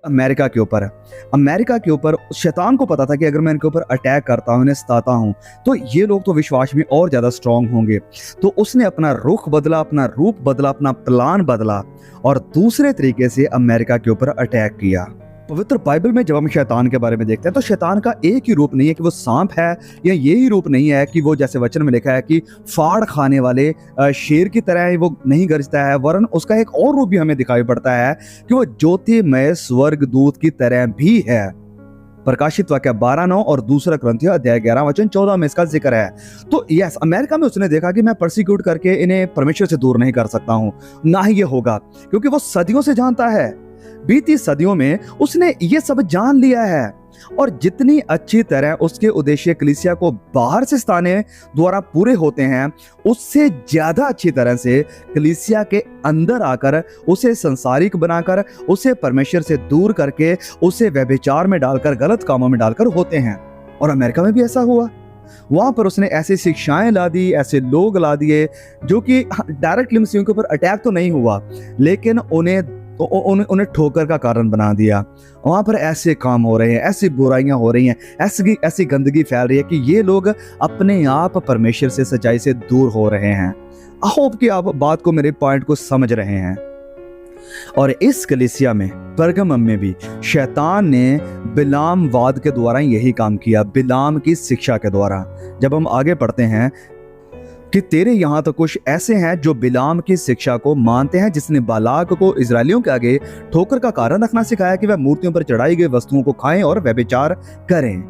America के ऊपर शैतान को पता था कि अगर मैं इनके ऊपर अटैक करता हूँ, इन्हें सताता हूँ, तो ये लोग तो विश्वास में और ज़्यादा स्ट्रांग होंगे। तो उसने अपना रुख बदला, अपना रूप बदला, अपना प्लान बदला और दूसरे तरीके से अमेरिका के ऊपर अटैक किया। पवित्र बाइबल में जब हम शैतान के बारे में देखते हैं तो शैतान का एक ही रूप नहीं है कि वो सांप है, या यही रूप नहीं है कि वो जैसे वचन में लिखा है कि फाड़ खाने वाले शेर की तरह ही वो नहीं गरजता है, वरन उसका एक और रूप भी हमें दिखाई पड़ता है कि वो ज्योतिमय स्वर्गदूत की तरह भी है। प्रकाशित वाक्य 12:9 और दूसरा कुरिन्थियों अध्याय 11 वचन 14 में इसका जिक्र है। तो यस, अमेरिका में उसने देखा कि मैं परसिक्यूट करके इन्हें परमेश्वर से दूर नहीं कर सकता हूं, ना ही ये होगा, क्योंकि वो सदियों से जानता है, बीती सदियों में उसने ये सब जान लिया है। और जितनी अच्छी तरह उसके उद्देश्य कलीसिया को बाहर से सताने द्वारा पूरे होते हैं, उससे ज्यादा अच्छी तरह से कलीसिया के अंदर आकर उसे संसारिक बनाकर, उसे परमेश्वर से दूर करके, उसे व्यभिचार में डालकर, गलत कामों में डालकर होते हैं। और अमेरिका में भी ऐसा हुआ। वहां पर उसने ऐसी शिक्षाएं ला दी, ऐसे लोग ला दिए जो कि डायरेक्टली मुस्लिमों के ऊपर अटैक तो नहीं हुआ, लेकिन उन्हें ठोकर का कारण बना दिया। वहां पर ऐसे काम हो रहे हैं, ऐसी बुराइयां हो रही हैं, ऐसी गंदगी फैल रही है कि ये लोग अपने आप परमेश्वर से, सच्चाई से दूर हो रहे हैं। आई होप कि आप बात को, मेरे पॉइंट को समझ रहे हैं। और इस कलीसिया में, परगमम में भी शैतान ने बिलाम वाद के द्वारा यही काम किया, बिलाम की शिक्षा के द्वारा। जब हम आगे पढ़ते हैं कि तेरे यहाँ तो कुछ ऐसे हैं जो बिलाम की शिक्षा को मानते हैं, जिसने बालाक को इजरायलियों के आगे ठोकर का कारण रखना सिखाया कि वह मूर्तियों पर चढ़ाई गई वस्तुओं को खाएं और व्यभिचार करें।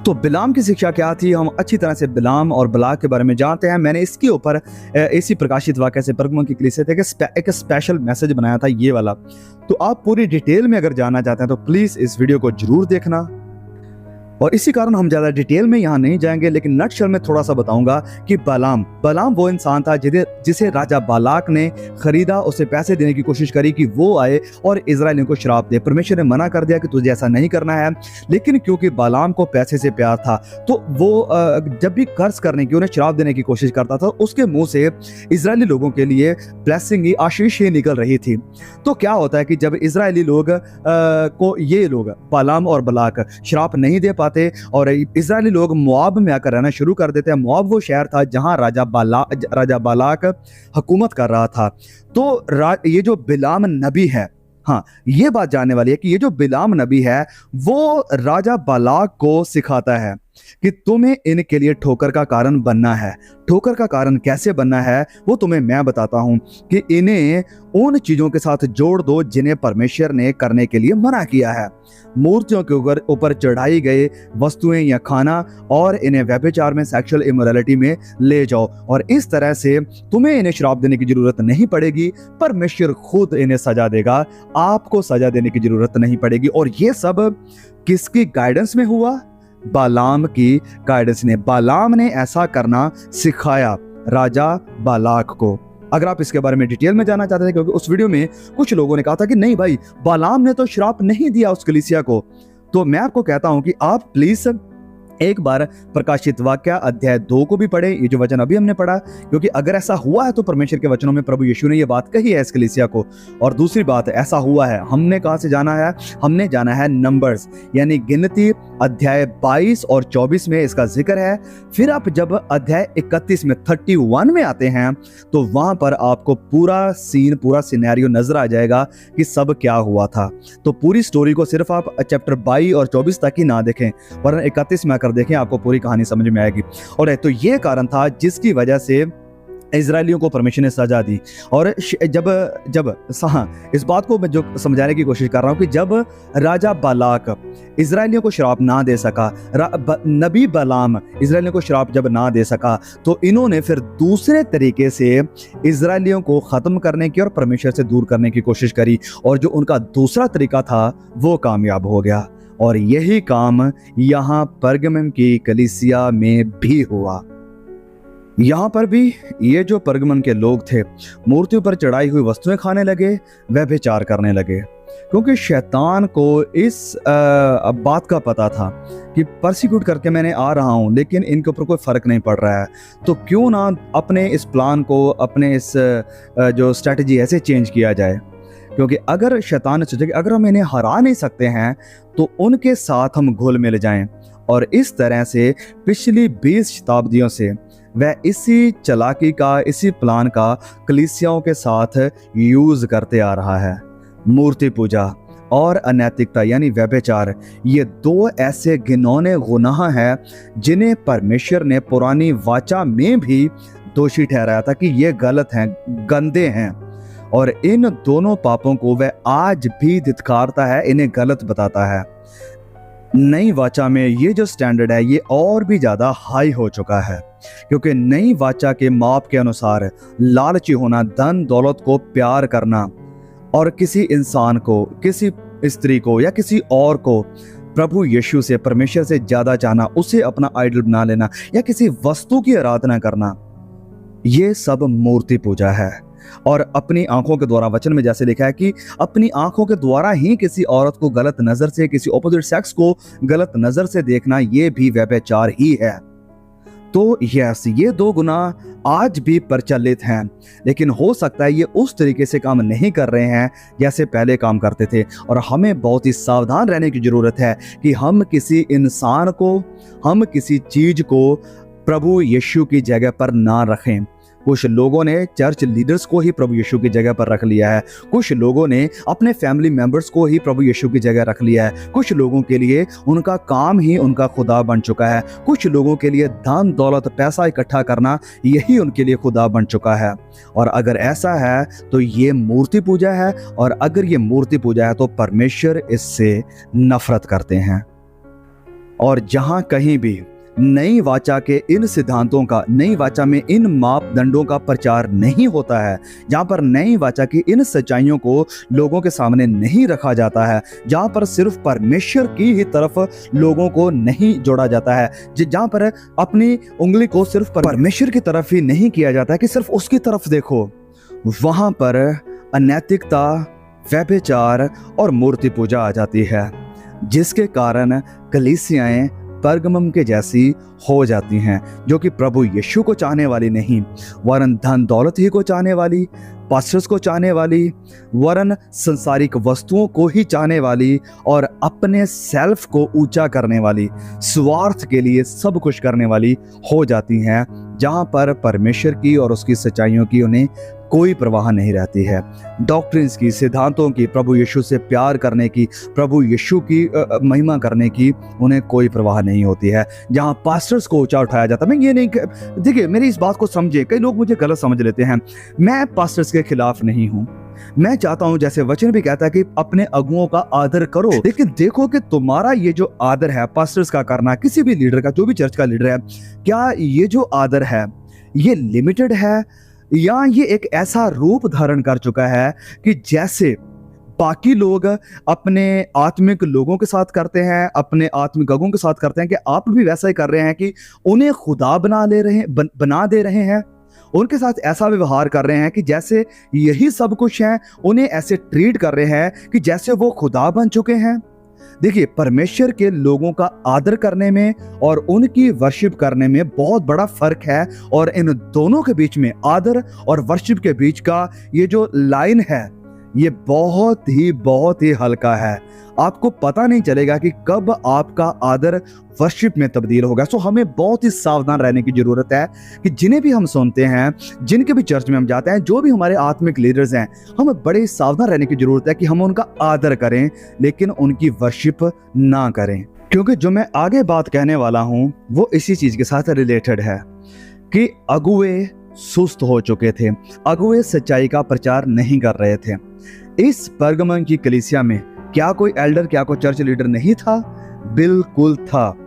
तो बिलाम की शिक्षा क्या थी? हम अच्छी तरह से बिलाम और बलाक के बारे में जानते हैं। मैंने इसके ऊपर इसी प्रकाशित वाक्य से परगमन की कलीसिया थे एक स्पेशल मैसेज बनाया था, ये वाला। तो आप पूरी डिटेल में अगर जानना चाहते हैं तो प्लीज इस वीडियो को जरूर देखना। और इसी कारण हम ज्यादा डिटेल में यहाँ नहीं जाएंगे, लेकिन नटशल में थोड़ा सा बताऊंगा कि बलाम वो इंसान था जिसे राजा बालाक ने खरीदा, उसे पैसे देने की कोशिश करी कि वो आए और इजरायलियों को श्राप दे। परमेश्वर ने मना कर दिया कि तुझे ऐसा नहीं करना है, लेकिन क्योंकि बालाम को पैसे से प्यार था तो वो जब भी कर्ज करने की, उन्हें श्राप देने की कोशिश करता था, उसके मुंह से इजरायली लोगों के लिए ब्लेसिंग ही, आशीष ही निकल रही थी। तो क्या होता है कि जब इजरायली लोग को ये लोग बालाम और बलाक श्राप नहीं दे पाते और इजरायली लोग मोआब में आकर रहना शुरू कर देते हैं। मोआब वो शहर था जहां राजा बालाक हुकूमत कर रहा था। तो ये जो बिलाम नबी है, हाँ, ये बात जानने वाली है कि ये जो बिलाम नबी है वो राजा बालाक को सिखाता है कि तुम्हें इनके लिए ठोकर का कारण बनना है। ठोकर का कारण कैसे बनना है वो तुम्हें मैं बताता हूं कि इन्हें उन चीजों के साथ जोड़ दो जिन्हें परमेश्वर ने करने के लिए मना किया है। मूर्तियों के ऊपर चढ़ाई गई वस्तुएं या खाना, और इन्हें व्यभिचार में, सेक्सुअल इमोरलिटी में ले जाओ। और इस तरह से तुम्हें इन्हें श्राप देने की जरूरत नहीं पड़ेगी, परमेश्वर खुद इन्हें सजा देगा, आपको सजा देने की जरूरत नहीं पड़ेगी। और ये सब किसकी गाइडेंस में हुआ? बालाम की गाइडेंस ने। बालाम ने ऐसा करना सिखाया राजा बालाक को। अगर आप इसके बारे में डिटेल में जानना चाहते थे, क्योंकि उस वीडियो में कुछ लोगों ने कहा था कि नहीं भाई, बालाम ने तो श्राप नहीं दिया उस कलीसिया को, तो मैं आपको कहता हूं कि आप प्लीज एक बार प्रकाशित वाक्य अध्याय 2 को भी पढ़े, ये जो वचन अभी हमने पढ़ा, क्योंकि अगर ऐसा हुआ है तो परमेश्वर के वचनों में प्रभु यीशु ने ये बात कही है इस कलीसिया को। और दूसरी बात, ऐसा हुआ है, हमने कहां से जाना है? हमने जाना है नंबर्स, यानी गिनती अध्याय 22 और 24 में इसका जिक्र है। फिर आप जब अध्याय 31 में 31 में आते हैं तो वहां पर आपको पूरा सीन, पूरा सिनेरियो नजर आ जाएगा कि सब क्या हुआ था। तो पूरी स्टोरी को सिर्फ आप चैप्टर 22 और 24 तक ही ना देखें, वरना 31 में आकर देखें, आपको पूरी कहानी समझ में आएगी। और तो ये कारण था जिसकी वजह से इजरायलियों को परमेश्वर ने सजा दी। और जब इस बात को मैं जो समझाने की कोशिश कर रहा हूं कि जब राजा बालाक इजरायलियों को श्राप ना दे सका, नबी बलाम इजरायलियों को श्राप जब ना दे सका, तो इन्होंने फिर दूसरे तरीके से इजरायलियों को खत्म करने की और परमेश्वर से दूर करने की कोशिश करी। और जो उनका दूसरा तरीका था वो कामयाब हो गया। और यही काम यहाँ परगमम की कलीसिया में भी हुआ। यहाँ पर भी ये जो परगमन के लोग थे, मूर्तियों पर चढ़ाई हुई वस्तुएं खाने लगे, व्यभिचार करने लगे, क्योंकि शैतान को इस बात का पता था कि परसिक्यूट करके मैंने आ रहा हूँ, लेकिन इनके ऊपर कोई फर्क नहीं पड़ रहा है, तो क्यों ना अपने इस प्लान को, अपने इस जो स्ट्रेटजी ऐसे चेंज किया जाए। क्योंकि अगर शैतान ने सोचा कि अगर हम इन्हें हरा नहीं सकते हैं तो उनके साथ हम घुल मिल जाएं, और इस तरह से पिछली 20 शताब्दियों से वह इसी चालाकी का, इसी प्लान का कलीसियाओं के साथ यूज करते आ रहा है। मूर्ति पूजा और अनैतिकता यानी व्यभिचार, ये दो ऐसे घिनौने गुनाह हैं जिन्हें परमेश्वर ने पुरानी वाचा में भी दोषी ठहराया था कि ये गलत हैं, गंदे हैं, और इन दोनों पापों को वह आज भी धिक्कारता है, इन्हें गलत बताता है। नई वाचा में ये जो स्टैंडर्ड है ये और भी ज़्यादा हाई हो चुका है, क्योंकि नई वाचा के माप के अनुसार लालची होना, धन दौलत को प्यार करना और किसी इंसान को, किसी स्त्री को या किसी और को प्रभु यीशु से, परमेश्वर से ज़्यादा चाहना, उसे अपना आइडल बना लेना या किसी वस्तु की आराधना करना, ये सब मूर्ति पूजा है। और अपनी आंखों के द्वारा, वचन में जैसे लिखा है कि अपनी आंखों के द्वारा ही किसी औरत को गलत नजर से, किसी ऑपोजिट सेक्स को गलत नजर से देखना, ये भी व्यभिचार ही है। तो यस, ये दो गुनाह आज भी प्रचलित हैं, लेकिन हो सकता है ये उस तरीके से काम नहीं कर रहे हैं जैसे पहले काम करते थे, और हमें बहुत ही सावधान रहने की जरूरत है कि हम किसी इंसान को, हम किसी चीज को प्रभु यीशु की जगह पर ना रखें। कुछ लोगों ने चर्च लीडर्स को ही प्रभु यीशु की जगह पर रख लिया है, कुछ लोगों ने अपने फैमिली मेंबर्स को ही प्रभु यीशु की जगह रख लिया है, कुछ लोगों के लिए उनका काम ही उनका खुदा बन चुका है, कुछ लोगों के लिए धन दौलत पैसा इकट्ठा करना यही उनके लिए खुदा बन चुका है। और अगर ऐसा है तो ये मूर्ति पूजा है, और अगर ये मूर्ति पूजा है तो परमेश्वर इससे नफरत करते हैं। और जहां कहीं भी नई वाचा के इन सिद्धांतों का, नई वाचा में इन मापदंडों का प्रचार नहीं होता है, जहाँ पर नई वाचा की इन सच्चाइयों को लोगों के सामने नहीं रखा जाता है, जहाँ पर सिर्फ परमेश्वर की ही तरफ लोगों को नहीं जोड़ा जाता है, जहाँ पर अपनी उंगली को सिर्फ परमेश्वर की तरफ ही नहीं किया जाता है कि सिर्फ उसकी तरफ देखो, वहाँ पर अनैतिकता, व्यभिचार और मूर्ति पूजा आ जाती है, जिसके कारण कलीसियाएं परगमम के जैसी हो जाती हैं, जो कि प्रभु यीशु को चाहने वाली नहीं, वरन धन दौलत ही को चाहने वाली, पास्टर्स को चाहने वाली, वरन संसारिक वस्तुओं को ही चाहने वाली और अपने सेल्फ को ऊंचा करने वाली, स्वार्थ के लिए सब कुछ करने वाली हो जाती हैं, जहां पर परमेश्वर की और उसकी सच्चाइयों की उन्हें कोई परवाह नहीं रहती है। डॉक्ट्रिन्स की, सिद्धांतों की, प्रभु यीशु से प्यार करने की, प्रभु यीशु की महिमा करने की उन्हें कोई परवाह नहीं होती है। जहां पास्टर्स को ऊंचा उठाया जाता है, मैं ये नहीं, देखिए मेरी इस बात को समझे, कई लोग मुझे गलत समझ लेते हैं, मैं पास्टर्स के खिलाफ नहीं हूं। मैं चाहता हूं, जैसे वचन भी कहता है कि अपने अगुओं का आदर करो, लेकिन देखो कि तुम्हारा ये जो आदर है पास्टर्स का करना, किसी भी लीडर का, जो भी चर्च का लीडर है, क्या ये जो आदर है ये लिमिटेड है, या ये एक ऐसा रूप धारण कर चुका है कि जैसे बाकी लोग अपने आत्मिक लोगों के साथ करते हैं, अपने आत्मिक अगुओं के साथ करते हैं, कि आप भी वैसा ही कर रहे हैं कि उन्हें खुदा बना दे रहे हैं, उनके साथ ऐसा व्यवहार कर रहे हैं कि जैसे यही सब कुछ है, उन्हें ऐसे ट्रीट कर रहे हैं कि जैसे वो खुदा बन चुके हैं। देखिए, परमेश्वर के लोगों का आदर करने में और उनकी वर्शिप करने में बहुत बड़ा फर्क है, और इन दोनों के बीच में, आदर और वर्शिप के बीच का ये जो लाइन है ये बहुत ही हल्का है। आपको पता नहीं चलेगा कि कब आपका आदर वर्शिप में तब्दील होगा। सो हमें बहुत ही सावधान रहने की जरूरत है कि जिन्हें भी हम सुनते हैं, जिनके भी चर्च में हम जाते हैं, जो भी हमारे आत्मिक लीडर्स हैं, हमें बड़े सावधान रहने की जरूरत है कि हम उनका आदर करें लेकिन उनकी वर्शिप ना करें। क्योंकि जो मैं आगे बात कहने वाला हूं वो इसी चीज के साथ रिलेटेड है कि अगुए सुस्त हो चुके थे, अगुए सच्चाई का प्रचार नहीं कर रहे थे। इस परगमन की कलीसिया में क्या कोई एल्डर, क्या कोई चर्च लीडर नहीं था? बिल्कुल था।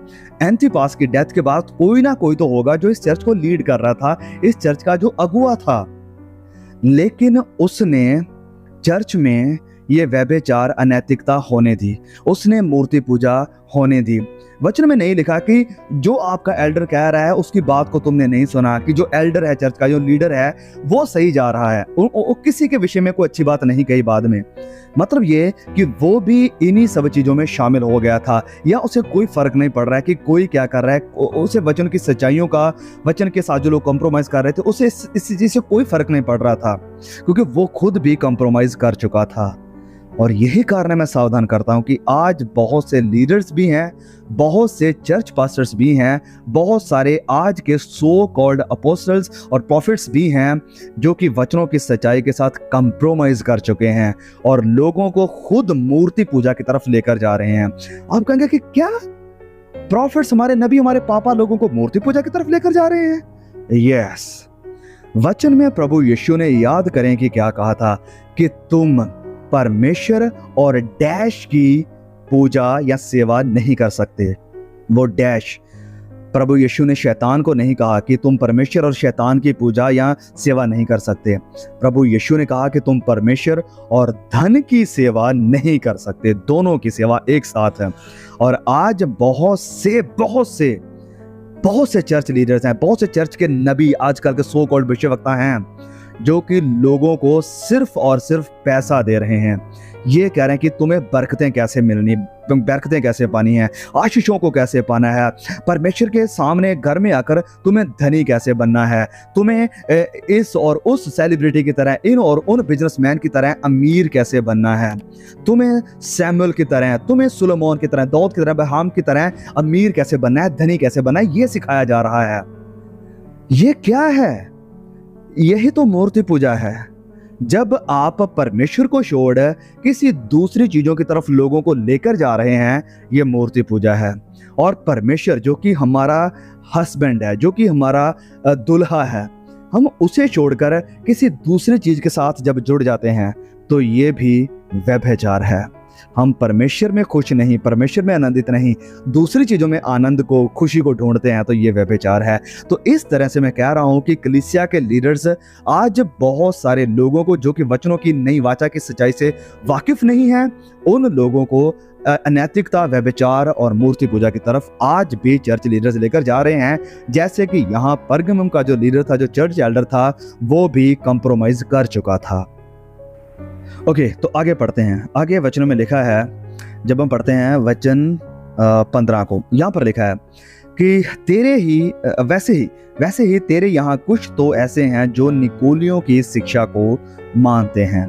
एंटिपास की डेथ के बाद कोई ना कोई तो होगा जो इस चर्च को लीड कर रहा था, इस चर्च का जो अगुआ था, लेकिन उसने चर्च में ये व्यभिचार, अनैतिकता होने दी, उसने मूर्ति पूजा होने दी। वचन में नहीं लिखा कि जो आपका एल्डर कह रहा है उसकी बात को तुमने नहीं सुना, कि जो एल्डर है चर्च का, जो लीडर है, वो सही जा रहा है, किसी के विषय में कोई अच्छी बात नहीं कही बाद में। मतलब ये कि वो भी इन्हीं सब चीजों में शामिल हो गया था, या उसे कोई फर्क नहीं पड़ रहा है कि कोई क्या कर रहा है, उसे वचन की सच्चाइयों का, वचन के साथ जो लोग कॉम्प्रोमाइज कर रहे थे, उसे इस चीज से कोई फर्क नहीं पड़ रहा था। क्योंकि वो खुद भी कंप्रोमाइज कर चुका था। और यही कारण है मैं सावधान करता हूं कि आज बहुत से लीडर्स भी हैं, बहुत से चर्च पास्टर्स भी हैं, बहुत सारे आज के सो कॉल्ड अपोस्टल्स और प्रॉफिट्स भी हैं जो कि वचनों की सच्चाई के साथ कंप्रोमाइज कर चुके हैं और लोगों को खुद मूर्ति पूजा की तरफ लेकर जा रहे हैं। आप कहेंगे कि क्या प्रॉफिट्स, हमारे नबी, हमारे पापा लोगों को मूर्ति पूजा की तरफ लेकर जा रहे हैं? यस, वचन में प्रभु यीशु ने, याद करें कि क्या कहा था, कि तुम परमेश्वर और डैश की पूजा या सेवा नहीं कर सकते। वो डैश, प्रभु यीशु ने शैतान को नहीं कहा कि तुम परमेश्वर और शैतान की पूजा या सेवा नहीं कर सकते। प्रभु यीशु ने कहा कि तुम परमेश्वर और धन की सेवा नहीं कर सकते। दोनों की सेवा एक साथ है। और आज बहुत से चर्च लीडर्स हैं, बहुत से चर्च के नबी, आजकल के सो कॉल्ड भविष्यवक्ता हैं जो कि लोगों को सिर्फ और सिर्फ पैसा दे रहे हैं। ये कह रहे हैं कि तुम्हें बरकतें कैसे मिलनी, बरकतें कैसे पानी है, आशीषों को कैसे पाना है, परमेश्वर के सामने घर में आकर तुम्हें धनी कैसे बनना है, तुम्हें इस और उस सेलिब्रिटी की तरह, इन और उन बिजनेसमैन की तरह अमीर कैसे बनना है, तुम्हें सैमुअल की तरह, तुम्हें सुलेमान की तरह, दाऊद की तरह, अब्राहम की तरह अमीर कैसे बनना है, धनी कैसे बनना है, ये सिखाया जा रहा है। ये क्या है? यही तो मूर्ति पूजा है। जब आप परमेश्वर को छोड़ किसी दूसरी चीजों की तरफ लोगों को लेकर जा रहे हैं, ये मूर्ति पूजा है। और परमेश्वर जो कि हमारा हस्बैंड है, जो कि हमारा दुल्हा है, हम उसे छोड़कर किसी दूसरी चीज के साथ जब जुड़ जाते हैं तो ये भी व्यभिचार है। हम परमेश्वर में खुश नहीं, परमेश्वर में आनंदित नहीं, दूसरी चीजों में आनंद को, खुशी को ढूंढते हैं, तो ये व्यभिचार है। तो इस तरह से मैं कह रहा हूं कि कलीसिया के लीडर्स आज बहुत सारे लोगों को जो कि वचनों की नई वाचा की सच्चाई से वाकिफ नहीं है, उन लोगों को अनैतिकता, व्यभिचार और मूर्ति पूजा की तरफ आज भी चर्च लीडर्स लेकर जा रहे हैं। जैसे कि यहाँ परगमुम का जो लीडर था, जो चर्च एल्डर था, वो भी कंप्रोमाइज कर चुका था। ओके, तो आगे पढ़ते हैं। आगे वचनों में लिखा है, जब हम पढ़ते हैं वचन 15 को, यहाँ पर लिखा है कि तेरे ही वैसे ही तेरे यहाँ कुछ तो ऐसे हैं जो निकोलियों की शिक्षा को मानते हैं।